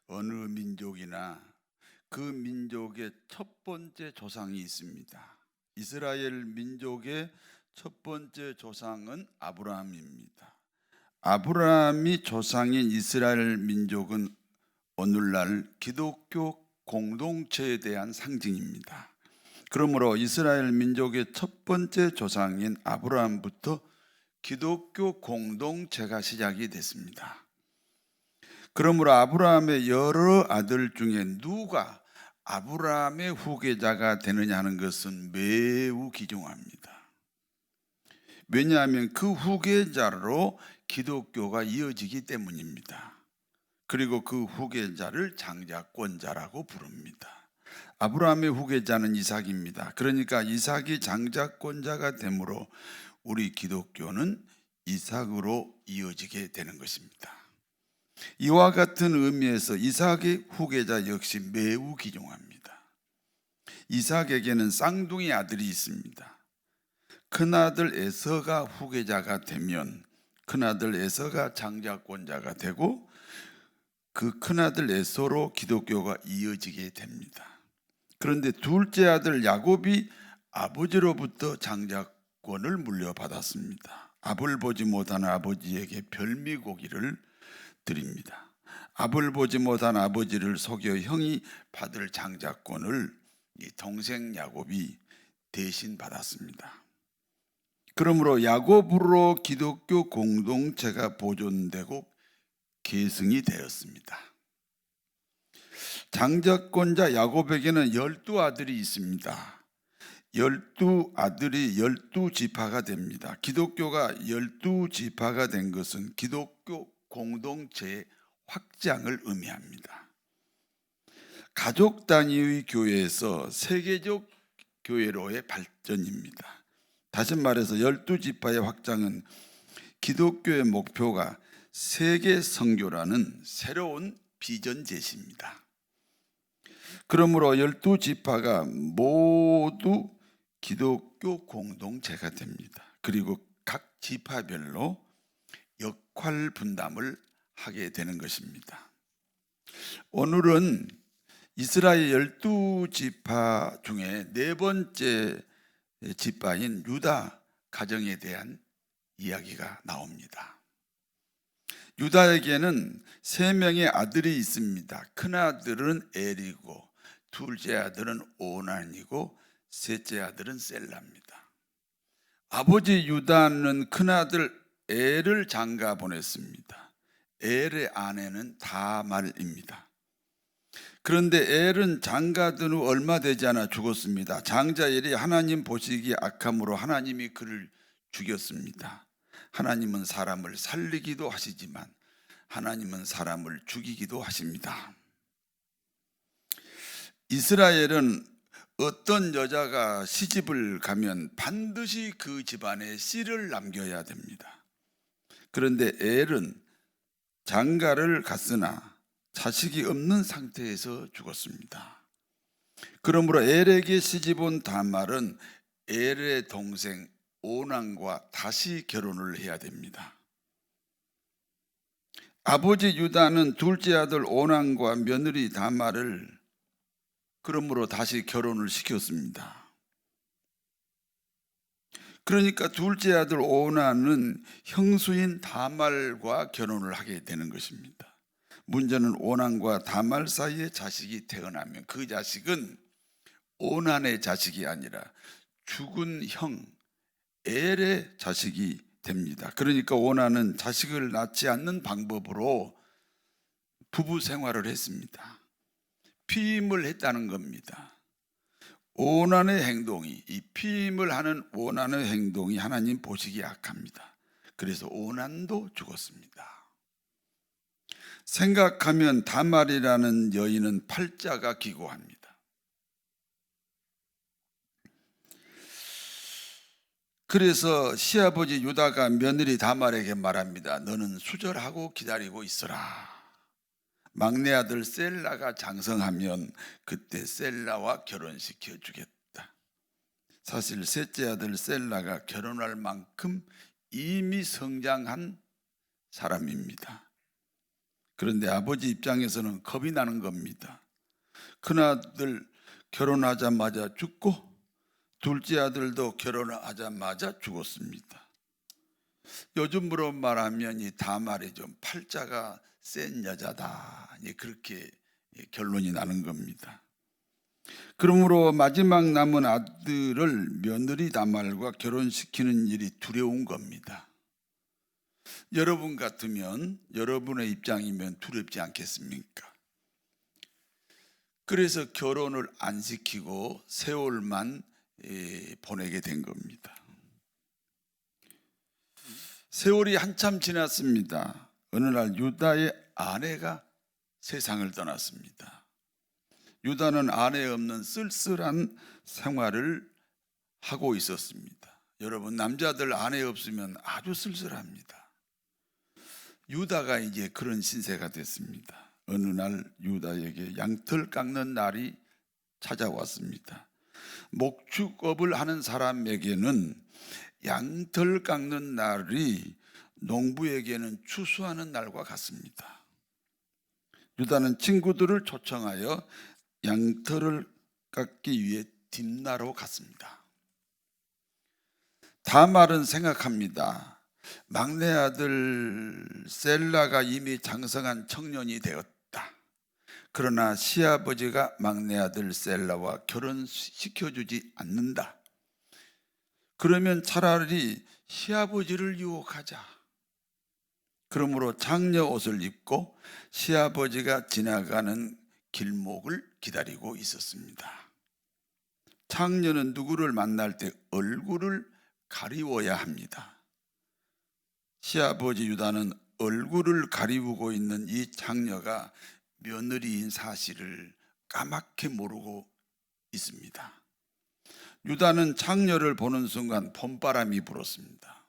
어느 민족이나 그 민족의 첫 번째 조상이 있습니다. 이스라엘 민족의 첫 번째 조상은 아브라함입니다. 아브라함이 조상인 이스라엘 민족은 오늘날 기독교 공동체에 대한 상징입니다. 그러므로 이스라엘 민족의 첫 번째 조상인 아브라함부터 기독교 공동체가 시작이 됐습니다. 그러므로 아브라함의 여러 아들 중에 누가 아브라함의 후계자가 되느냐 하는 것은 매우 귀중합니다. 왜냐하면 그 후계자로 기독교가 이어지기 때문입니다. 그리고 그 후계자를 장자권자라고 부릅니다. 아브라함의 후계자는 이삭입니다. 그러니까 이삭이 장자권자가 되므로 우리 기독교는 이삭으로 이어지게 되는 것입니다. 이와 같은 의미에서 이삭의 후계자 역시 매우 귀중합니다. 이삭에게는 쌍둥이 아들이 있습니다. 큰아들 에서가 후계자가 되면 큰아들 에서가 장자권자가 되고 그 큰아들 에서로 기독교가 이어지게 됩니다. 그런데 둘째 아들 야곱이 아버지로부터 장자권을 물려받았습니다. 앞을 보지 못한 아버지에게 별미고기를 드립니다. 앞을 보지 못한 아버지를 속여 형이 받을 장자권을 이 동생 야곱이 대신 받았습니다. 그러므로 야곱으로 기독교 공동체가 보존되고 계승이 되었습니다. 장자권자 야곱에게는 12아들이 있습니다. 12아들이 12지파가 됩니다. 기독교가 12지파가 된 것은 기독교 공동체의 확장을 의미합니다. 가족 단위의 교회에서 세계적 교회로의 발전입니다. 다시 말해서 12지파의 확장은 기독교의 목표가 세계 선교라는 새로운 비전 제시입니다. 그러므로 12지파가 모두 기독교 공동체가 됩니다. 그리고 각 지파별로 역할 분담을 하게 되는 것입니다. 오늘은 이스라엘 12지파 중에 네 번째 지파인 유다 가정에 대한 이야기가 나옵니다. 유다에게는 3명의 아들이 있습니다. 큰아들은 엘이고 둘째 아들은 오난이고 셋째 아들은 셀라입니다. 아버지 유다는 큰아들 엘을 장가 보냈습니다. 엘의 아내는 다말입니다. 그런데 엘은 장가든 후 얼마 되지 않아 죽었습니다. 장자 엘이 하나님 보시기에 악함으로 하나님이 그를 죽였습니다. 하나님은 사람을 살리기도 하시지만 하나님은 사람을 죽이기도 하십니다. 이스라엘은 어떤 여자가 시집을 가면 반드시 그 집안에 씨를 남겨야 됩니다. 그런데 엘은 장가를 갔으나 자식이 없는 상태에서 죽었습니다. 그러므로 엘에게 시집온 다말은 엘의 동생 오난과 다시 결혼을 해야 됩니다. 아버지 유다는 둘째 아들 오난과 며느리 다말을 그러므로 다시 결혼을 시켰습니다. 그러니까 둘째 아들 오난은 형수인 다말과 결혼을 하게 되는 것입니다. 문제는 오난과 다말 사이에 자식이 태어나면 그 자식은 오난의 자식이 아니라 죽은 형 엘의 자식이 됩니다. 그러니까 오난은 자식을 낳지 않는 방법으로 부부 생활을 했습니다. 피임을 했다는 겁니다. 오난의 행동이, 이 피임을 하는 오난의 행동이 하나님 보시기에 악합니다. 그래서 오난도 죽었습니다. 생각하면 다말이라는 여인은 팔자가 기고합니다. 그래서 시아버지 유다가 며느리 다말에게 말합니다. 너는 수절하고 기다리고 있어라. 막내 아들 셀라가 장성하면 그때 셀라와 결혼시켜 주겠다. 사실 셋째 아들 셀라가 결혼할 만큼 이미 성장한 사람입니다. 그런데 아버지 입장에서는 겁이 나는 겁니다. 큰아들 결혼하자마자 죽고 둘째 아들도 결혼하자마자 죽었습니다. 요즘으로 말하면 이 다말이 좀 팔자가 센 여자다, 그렇게 결론이 나는 겁니다. 그러므로 마지막 남은 아들을 며느리 다말과 결혼시키는 일이 두려운 겁니다. 여러분 같으면, 여러분의 입장이면 두렵지 않겠습니까? 그래서 결혼을 안 시키고 세월만 보내게 된 겁니다. 세월이 한참 지났습니다. 어느 날 유다의 아내가 세상을 떠났습니다. 유다는 아내 없는 쓸쓸한 생활을 하고 있었습니다. 여러분, 남자들 아내 없으면 아주 쓸쓸합니다. 유다가 이제 그런 신세가 됐습니다. 어느 날 유다에게 양털 깎는 날이 찾아왔습니다. 목축업을 하는 사람에게는 양털 깎는 날이 농부에게는 추수하는 날과 같습니다. 유다는 친구들을 초청하여 양털을 깎기 위해 뒷나로 갔습니다. 다말은 생각합니다. 막내 아들 셀라가 이미 장성한 청년이 되었다. 그러나 시아버지가 막내 아들 셀라와 결혼시켜주지 않는다. 그러면 차라리 시아버지를 유혹하자. 그러므로 장녀 옷을 입고 시아버지가 지나가는 길목을 기다리고 있었습니다. 장녀는 누구를 만날 때 얼굴을 가리워야 합니다. 시아버지 유다는 얼굴을 가리우고 있는 이 장녀가 며느리인 사실을 까맣게 모르고 있습니다. 유다는 장녀를 보는 순간 봄바람이 불었습니다.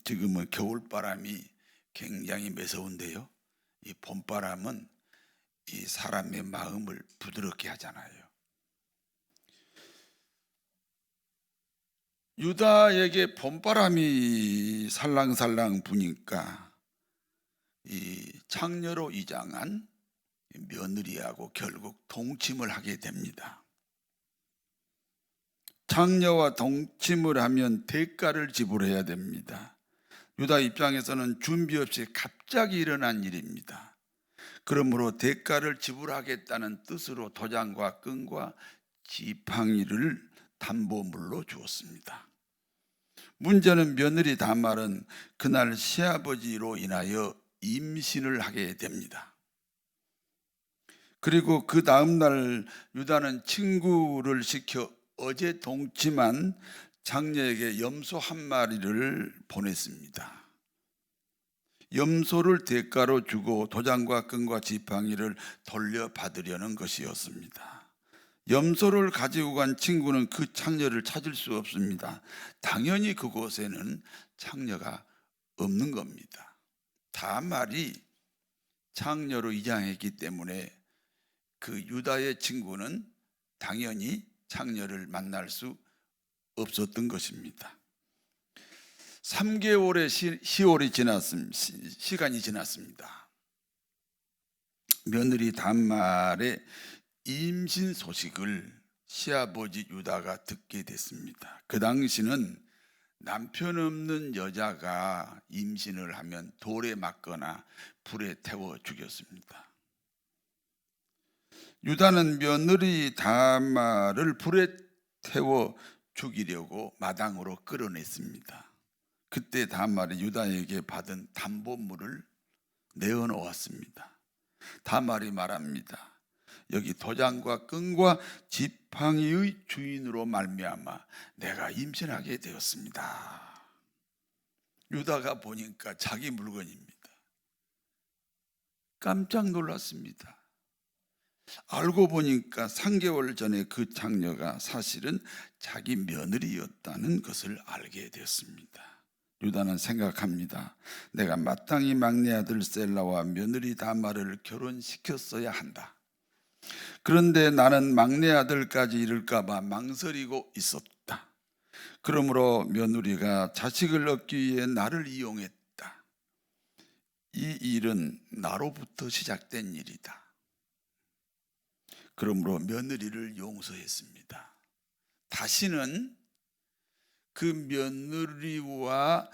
지금은 겨울바람이 굉장히 매서운데요, 이 봄바람은 이 사람의 마음을 부드럽게 하잖아요. 유다에게 봄바람이 살랑살랑 부니까 이 장녀로 이장한 며느리하고 결국 동침을 하게 됩니다. 장녀와 동침을 하면 대가를 지불해야 됩니다. 유다 입장에서는 준비 없이 갑자기 일어난 일입니다. 그러므로 대가를 지불하겠다는 뜻으로 도장과 끈과 지팡이를 담보물로 주었습니다. 문제는 며느리 다말은 그날 시아버지로 인하여 임신을 하게 됩니다. 그리고 그 다음 날 유다는 친구를 시켜 어제 동침한 장녀에게 염소 한 마리를 보냈습니다. 염소를 대가로 주고 도장과 끈과 지팡이를 돌려받으려는 것이었습니다. 염소를 가지고 간 친구는 그 장녀를 찾을 수 없습니다. 당연히 그곳에는 장녀가 없는 겁니다. 다말이 장녀로 입양했기 때문에 그 유다의 친구는 당연히 장녀를 만날 수 없었던 것입니다. 3개월의 시간이 지났습니다. 며느리 다말의 임신 소식을 시아버지 유다가 듣게 됐습니다. 그 당시는 남편 없는 여자가 임신을 하면 돌에 맞거나 불에 태워 죽였습니다. 유다는 며느리 다말을 불에 태워 죽이려고 마당으로 끌어냈습니다. 그때 다말이 유다에게 받은 담보물을 내어놓았습니다. 다말이 말합니다. 여기 도장과 끈과 지팡이의 주인으로 말미암아 내가 임신하게 되었습니다. 유다가 보니까 자기 물건입니다. 깜짝 놀랐습니다. 알고 보니까 3개월 전에 그 장녀가 사실은 자기 며느리였다는 것을 알게 되었습니다. 유다는 생각합니다. 내가 마땅히 막내 아들 셀라와 며느리 다말을 결혼시켰어야 한다. 그런데 나는 막내 아들까지 이를까 봐 망설이고 있었다. 그러므로 며느리가 자식을 얻기 위해 나를 이용했다. 이 일은 나로부터 시작된 일이다. 그러므로 며느리를 용서했습니다. 다시는 그 며느리와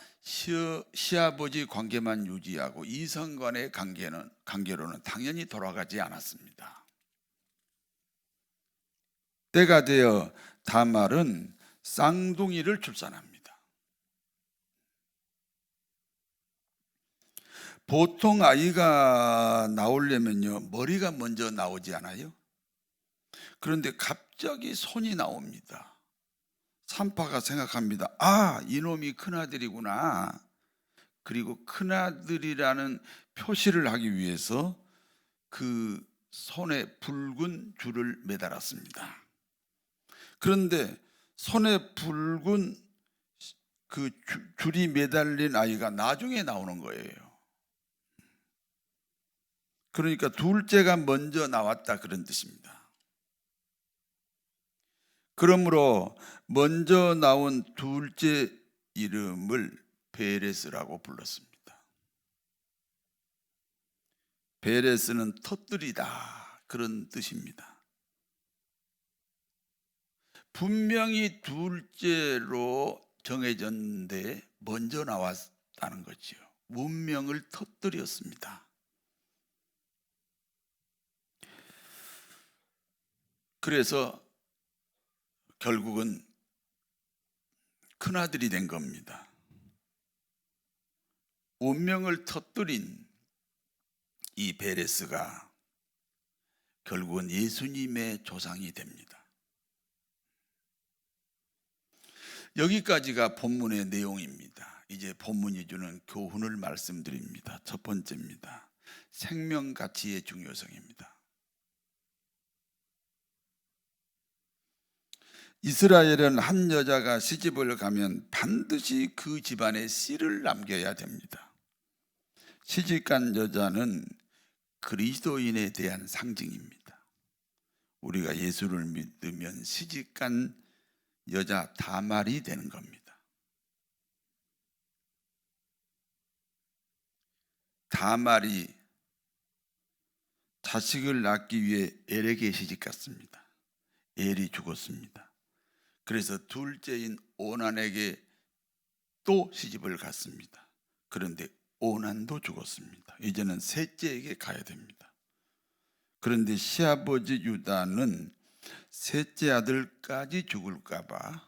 시아버지 관계만 유지하고 이성 간의 관계로는 당연히 돌아가지 않았습니다. 때가 되어 다말은 쌍둥이를 출산합니다. 보통 아이가 나오려면요, 머리가 먼저 나오지 않아요? 그런데 갑자기 손이 나옵니다. 산파가 생각합니다. 아, 이놈이 큰아들이구나. 그리고 큰아들이라는 표시를 하기 위해서 그 손에 붉은 줄을 매달았습니다. 그런데 손에 붉은 그 줄이 매달린 아이가 나중에 나오는 거예요. 그러니까 둘째가 먼저 나왔다, 그런 뜻입니다. 그러므로 먼저 나온 둘째 이름을 베레스라고 불렀습니다. 베레스는 터뜨리다, 그런 뜻입니다. 분명히 둘째로 정해졌는데 먼저 나왔다는 거죠. 운명을 터뜨렸습니다. 그래서 결국은 큰아들이 된 겁니다. 운명을 터뜨린 이 베레스가 결국은 예수님의 조상이 됩니다. 여기까지가 본문의 내용입니다. 이제 본문이 주는 교훈을 말씀드립니다. 첫 번째입니다. 생명 가치의 중요성입니다. 이스라엘은 한 여자가 시집을 가면 반드시 그 집안에 씨를 남겨야 됩니다. 시집간 여자는 그리스도인에 대한 상징입니다. 우리가 예수를 믿으면 시집간 여자 다말이 되는 겁니다. 다말이 자식을 낳기 위해 엘에게 시집갔습니다. 엘이 죽었습니다. 그래서 둘째인 오난에게 또 시집을 갔습니다. 그런데 오난도 죽었습니다. 이제는 셋째에게 가야 됩니다. 그런데 시아버지 유다는 셋째 아들까지 죽을까 봐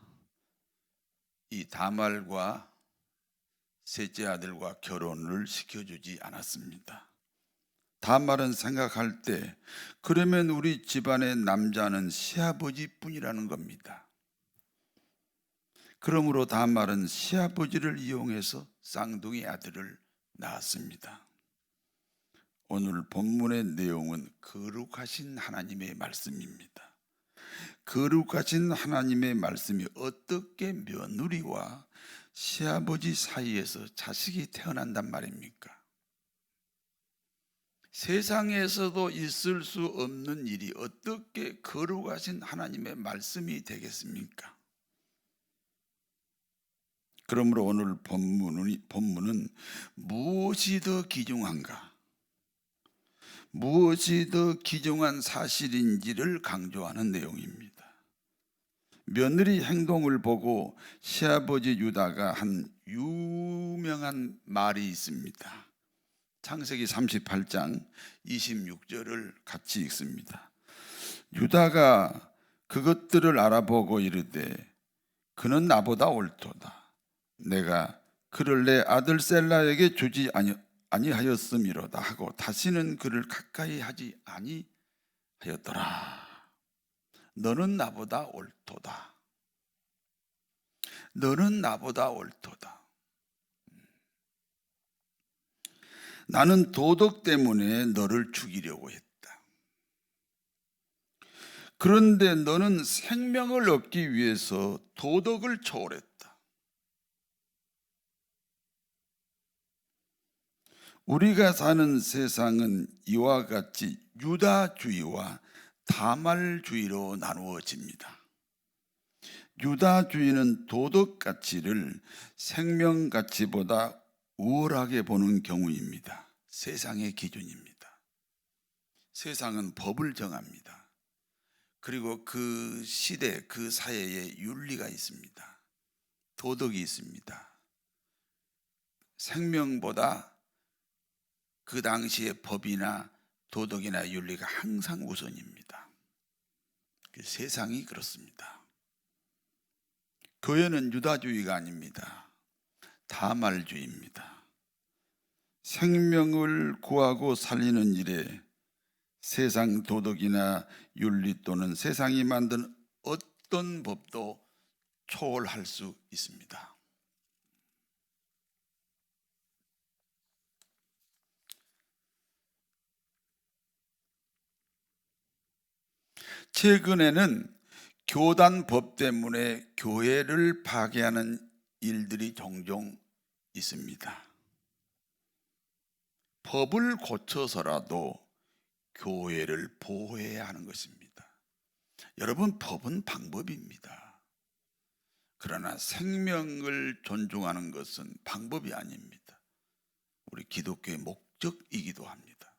이 다말과 셋째 아들과 결혼을 시켜주지 않았습니다. 다말은 생각할 때 그러면 우리 집안의 남자는 시아버지뿐이라는 겁니다. 그러므로 다말은 시아버지를 이용해서 쌍둥이 아들을 낳았습니다. 오늘 본문의 내용은 거룩하신 하나님의 말씀입니다. 거룩하신 하나님의 말씀이 어떻게 며느리와 시아버지 사이에서 자식이 태어난단 말입니까? 세상에서도 있을 수 없는 일이 어떻게 거룩하신 하나님의 말씀이 되겠습니까? 그러므로 오늘 본문은 무엇이 더 귀중한가? 무엇이 더 귀중한 사실인지를 강조하는 내용입니다. 며느리 행동을 보고 시아버지 유다가 한 유명한 말이 있습니다. 창세기 38장 26절을 같이 읽습니다. 유다가 그것들을 알아보고 이르되 그는 나보다 옳도다. 내가 그를 내 아들 셀라에게 주지 아니하였음이로다 하고 다시는 그를 가까이 하지 아니하였더라. 너는 나보다 옳도다. 너는 나보다 옳도다. 나는 도덕 때문에 너를 죽이려고 했다. 그런데 너는 생명을 얻기 위해서 도덕을 초월했다. 우리가 사는 세상은 이와 같이 유다주의와 다말주의로 나누어집니다. 유다주의는 도덕 가치를 생명 가치보다 우월하게 보는 경우입니다. 세상의 기준입니다. 세상은 법을 정합니다. 그리고 그 시대, 그 사회에 윤리가 있습니다. 도덕이 있습니다. 생명보다 그 당시의 법이나 도덕이나 윤리가 항상 우선입니다. 세상이 그렇습니다. 교회는 유다주의가 아닙니다. 다말주의입니다. 생명을 구하고 살리는 일에 세상 도덕이나 윤리 또는 세상이 만든 어떤 법도 초월할 수 있습니다. 최근에는 교단법 때문에 교회를 파괴하는 일들이 종종 있습니다. 법을 고쳐서라도 교회를 보호해야 하는 것입니다. 여러분, 법은 방법입니다. 그러나 생명을 존중하는 것은 방법이 아닙니다. 우리 기독교의 목적이기도 합니다.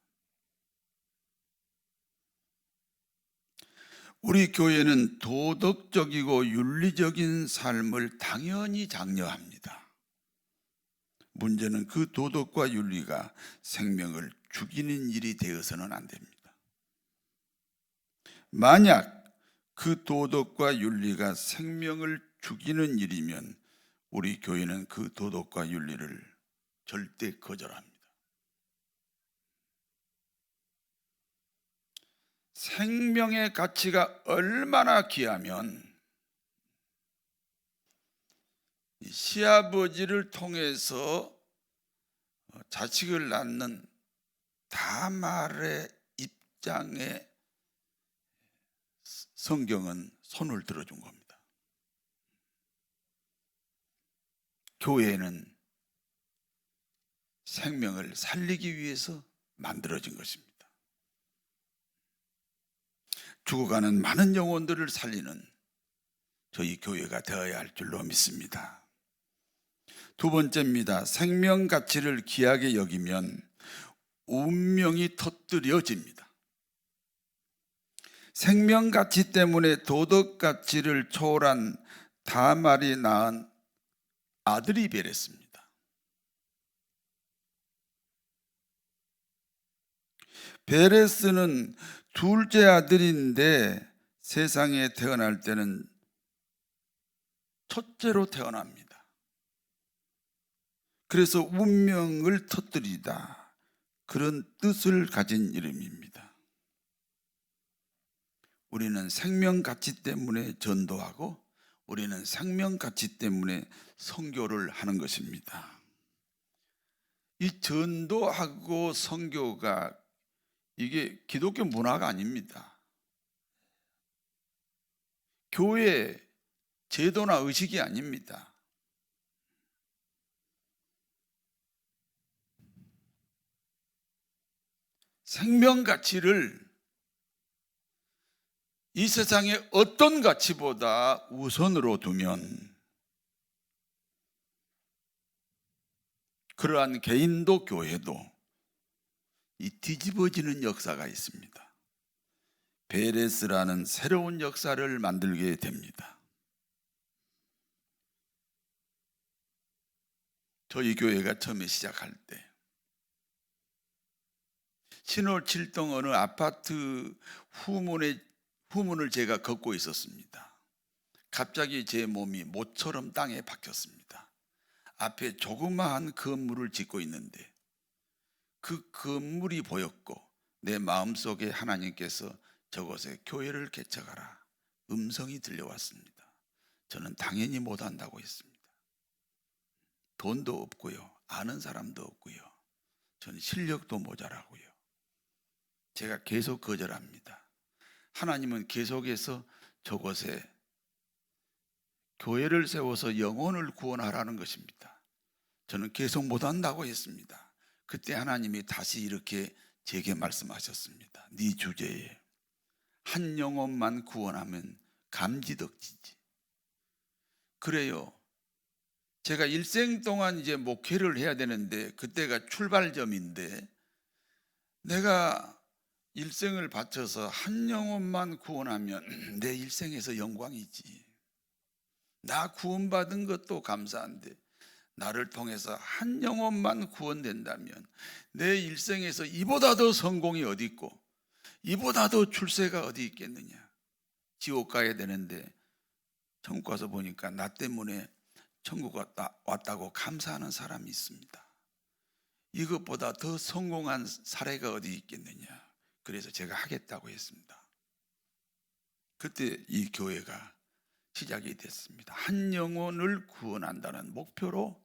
우리 교회는 도덕적이고 윤리적인 삶을 당연히 장려합니다. 문제는 그 도덕과 윤리가 생명을 죽이는 일이 되어서는 안 됩니다. 만약 그 도덕과 윤리가 생명을 죽이는 일이면 우리 교회는 그 도덕과 윤리를 절대 거절합니다. 생명의 가치가 얼마나 귀하면 시아버지를 통해서 자식을 낳는 다말의 입장에 성경은 손을 들어준 겁니다. 교회는 생명을 살리기 위해서 만들어진 것입니다. 죽어가는 많은 영혼들을 살리는 저희 교회가 되어야 할 줄로 믿습니다. 두 번째입니다. 생명 가치를 귀하게 여기면 운명이 터뜨려집니다. 생명 가치 때문에 도덕 가치를 초월한 다말이 낳은 아들이 베레스입니다. 베레스는 둘째 아들인데 세상에 태어날 때는 첫째로 태어납니다. 그래서 운명을 터뜨리다, 그런 뜻을 가진 이름입니다. 우리는 생명 가치 때문에 전도하고 우리는 생명 가치 때문에 선교를 하는 것입니다. 이 전도하고 선교가 이게 기독교 문화가 아닙니다. 교회 제도나 의식이 아닙니다. 생명 가치를 이 세상의 어떤 가치보다 우선으로 두면 그러한 개인도 교회도 이 뒤집어지는 역사가 있습니다. 베레스라는 새로운 역사를 만들게 됩니다. 저희 교회가 처음에 시작할 때 신월 7동 어느 아파트 후문을 제가 걷고 있었습니다. 갑자기 제 몸이 모처럼 땅에 박혔습니다. 앞에 조그마한 건물을 짓고 있는데 그 건물이 보였고 내 마음속에 하나님께서 저곳에 교회를 개척하라 음성이 들려왔습니다. 저는 당연히 못한다고 했습니다. 돈도 없고요, 아는 사람도 없고요, 저는 실력도 모자라고요. 제가 계속 거절합니다. 하나님은 계속해서 저곳에 교회를 세워서 영혼을 구원하라는 것입니다. 저는 계속 못한다고 했습니다. 그때 하나님이 다시 이렇게 제게 말씀하셨습니다. 네 주제에 한 영혼만 구원하면 감지덕지지. 그래요. 제가 일생 동안 이제 목회를 해야 되는데 그때가 출발점인데 내가 일생을 바쳐서 한 영혼만 구원하면 내 일생에서 영광이지. 나 구원받은 것도 감사한데 나를 통해서 한 영혼만 구원된다면 내 일생에서 이보다 더 성공이 어디 있고 이보다 더 출세가 어디 있겠느냐. 지옥 가야 되는데 천국 가서 보니까 나 때문에 천국 왔다고 감사하는 사람이 있습니다. 이것보다 더 성공한 사례가 어디 있겠느냐. 그래서 제가 하겠다고 했습니다. 그때 이 교회가 시작이 됐습니다. 한 영혼을 구원한다는 목표로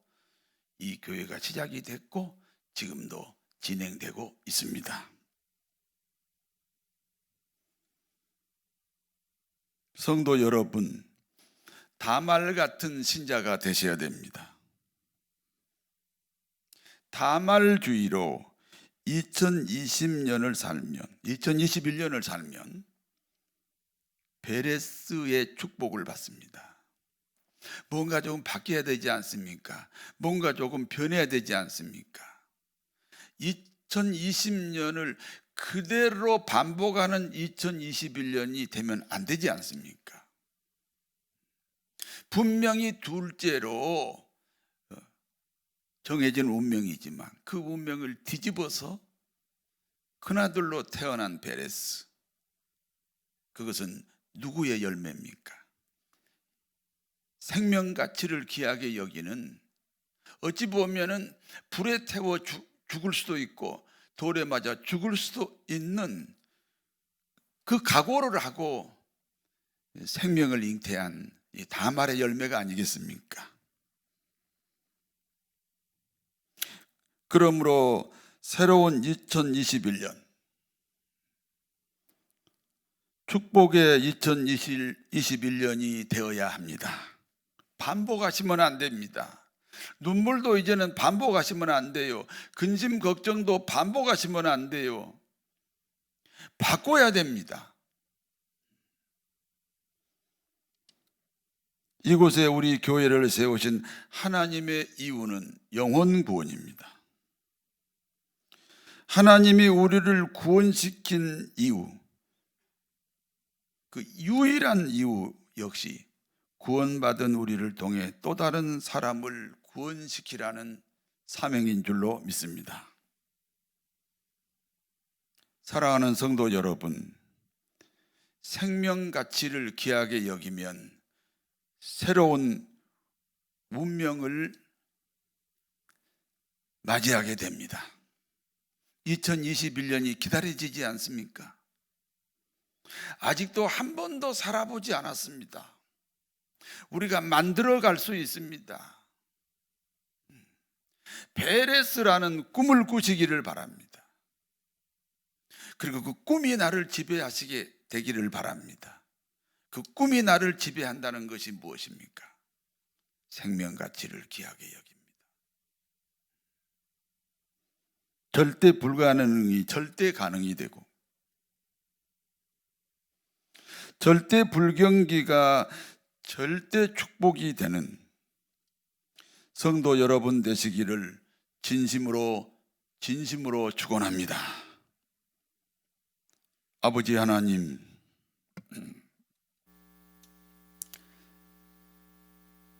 이 교회가 시작이 됐고 지금도 진행되고 있습니다. 성도 여러분, 다말 같은 신자가 되셔야 됩니다. 다말주의로 2021년을 살면 베레스의 축복을 받습니다. 뭔가 조금 바뀌어야 되지 않습니까? 뭔가 조금 변해야 되지 않습니까? 2020년을 그대로 반복하는 2021년이 되면 안 되지 않습니까? 분명히 둘째로 정해진 운명이지만 그 운명을 뒤집어서 큰아들로 태어난 베레스, 그것은 누구의 열매입니까? 생명 가치를 귀하게 여기는, 어찌 보면은 불에 태워 죽을 수도 있고 돌에 맞아 죽을 수도 있는 그 각오를 하고 생명을 잉태한 이 다말의 열매가 아니겠습니까? 그러므로 새로운 2021년, 축복의 2021년이 되어야 합니다. 반복하시면 안 됩니다. 눈물도 이제는 반복하시면 안 돼요. 근심 걱정도 반복하시면 안 돼요. 바꿔야 됩니다. 이곳에 우리 교회를 세우신 하나님의 이유는 영혼 구원입니다. 하나님이 우리를 구원시킨 이유, 그 유일한 이유 역시 구원받은 우리를 통해 또 다른 사람을 구원시키라는 사명인 줄로 믿습니다. 사랑하는 성도 여러분, 생명 가치를 귀하게 여기면 새로운 운명을 맞이하게 됩니다. 2021년이 기다려지지 않습니까? 아직도 한 번도 살아보지 않았습니다. 우리가 만들어 갈 수 있습니다. 베레스라는 꿈을 꾸시기를 바랍니다. 그리고 그 꿈이 나를 지배하시게 되기를 바랍니다. 그 꿈이 나를 지배한다는 것이 무엇입니까? 생명 가치를 귀하게 여깁니다. 절대 불가능이 절대 가능이 되고, 절대 불경기가 절대 축복이 되는 성도 여러분 되시기를 진심으로 축원합니다. 아버지 하나님,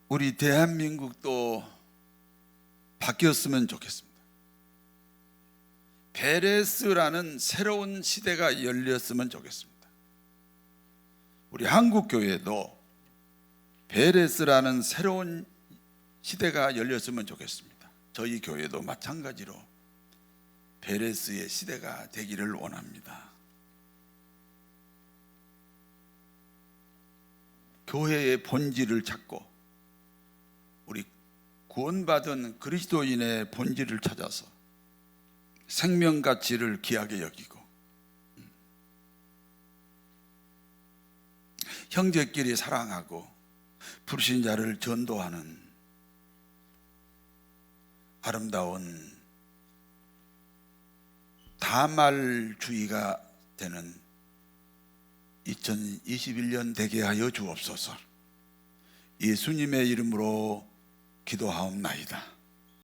우리 대한민국도 바뀌었으면 좋겠습니다. 베레스라는 새로운 시대가 열렸으면 좋겠습니다. 우리 한국교회도 베레스라는 새로운 시대가 열렸으면 좋겠습니다. 저희 교회도 마찬가지로 베레스의 시대가 되기를 원합니다. 교회의 본질을 찾고 우리 구원받은 그리스도인의 본질을 찾아서 생명 가치를 귀하게 여기고 형제끼리 사랑하고 불신자를 전도하는 아름다운 다말주의가 되는 2021년 되게 하여 주옵소서. 예수님의 이름으로 기도하옵나이다.